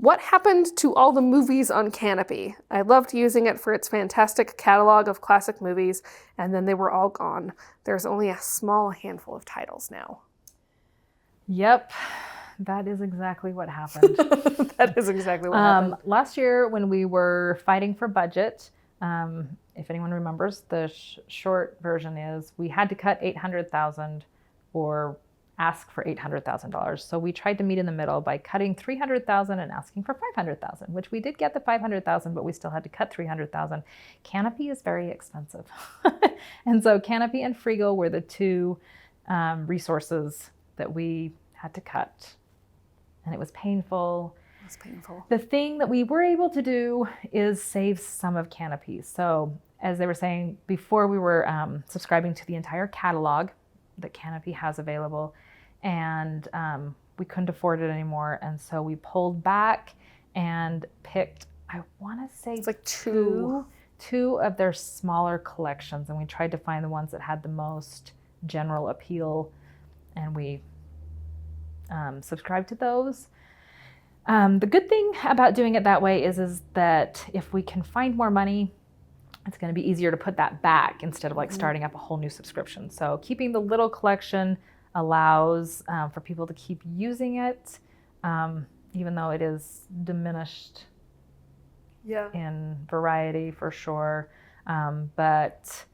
what happened to all the movies on Kanopy? I loved using it for its fantastic catalog of classic movies, and then they were all gone. There's only a small handful of titles now. Yep, that is exactly what happened. That is exactly what happened. Last year when we were fighting for budget, if anyone remembers, the short version is we had to cut $800,000 or ask for $800,000. So we tried to meet in the middle by cutting $300,000 and asking for $500,000, which we did get the $500,000, but we still had to cut $300,000. Kanopy is very expensive. And so Kanopy and Frigo were the two resources that we had to cut. And it was painful. It was painful. The thing that we were able to do is save some of Kanopy. So as they were saying, before we were subscribing to the entire catalog that Kanopy has available, and we couldn't afford it anymore. And so we pulled back and picked, I want to say it's like two of their smaller collections. And we tried to find the ones that had the most general appeal. And we subscribed to those. The good thing about doing it that way is that if we can find more money, it's going to be easier to put that back instead of like starting up a whole new subscription. So keeping the little collection allows for people to keep using it, even though it is diminished in variety for sure. But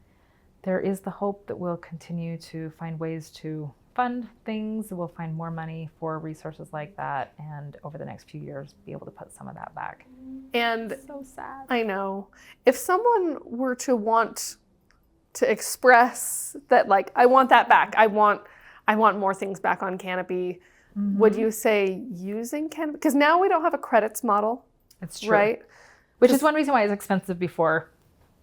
there is the hope that we'll continue to find ways to fund things. We'll find more money for resources like that, and over the next few years be able to put some of that back. And so sad. I know. If someone were to want to express that, like, I want that back, I want more things back on Kanopy, would you say using Kanopy? Because now we don't have a credits model. It's true. Right? Which is one reason why it's expensive before.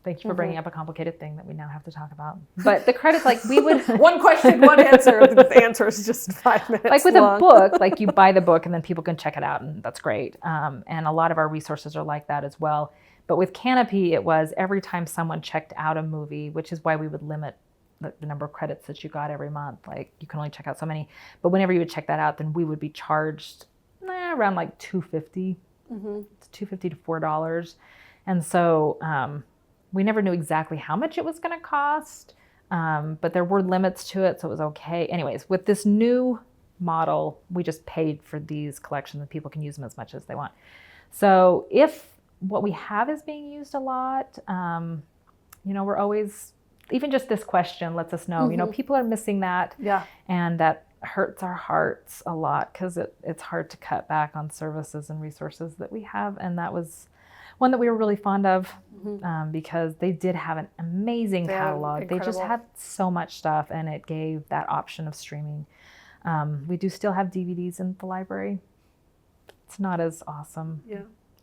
Thank you for bringing up a complicated thing that we now have to talk about. But the credits, like we would... One question, one answer. The answer is just 5 minutes like with long. a book, like you buy the book and then people can check it out, and that's great. And a lot of our resources are like that as well. But with Kanopy, it was every time someone checked out a movie, which is why we would limit the number of credits that you got every month. Like you can only check out so many. But whenever you would check that out, then we would be charged around like $2.50 to $4. And so... we never knew exactly how much it was going to cost, but there were limits to it, so it was okay. Anyways, with this new model, we just paid for these collections and people can use them as much as they want. So if what we have is being used a lot, we're always, even just this question lets us know, people are missing that. Yeah. And that hurts our hearts a lot because it's hard to cut back on services and resources that we have. And that was one that we were really fond of because they did have an amazing catalog. They just had so much stuff, and it gave that option of streaming. We do still have DVDs in the library. It's not as awesome. Yeah,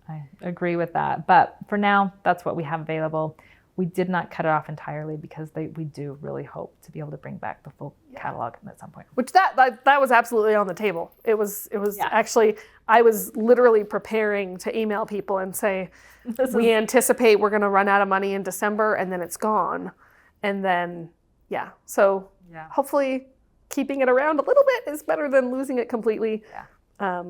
I agree with that. But for now, that's what we have available. We did not cut it off entirely because we do really hope to be able to bring back the full catalog at some point. Which that was absolutely on the table. It was actually, I was literally preparing to email people and say, we anticipate we're going to run out of money in December, and then it's gone. And then, so hopefully keeping it around a little bit is better than losing it completely. Yeah.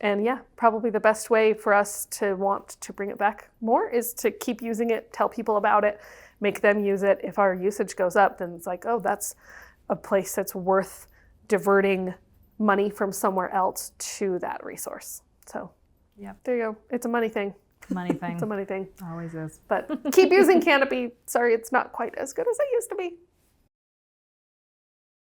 And probably the best way for us to want to bring it back more is to keep using it, tell people about it, make them use it. If our usage goes up, then it's like, oh, that's a place that's worth diverting money from somewhere else to that resource. So there you go. It's a money thing. Money thing. It's a money thing. Always is. But keep using Kanopy. Sorry, it's not quite as good as it used to be.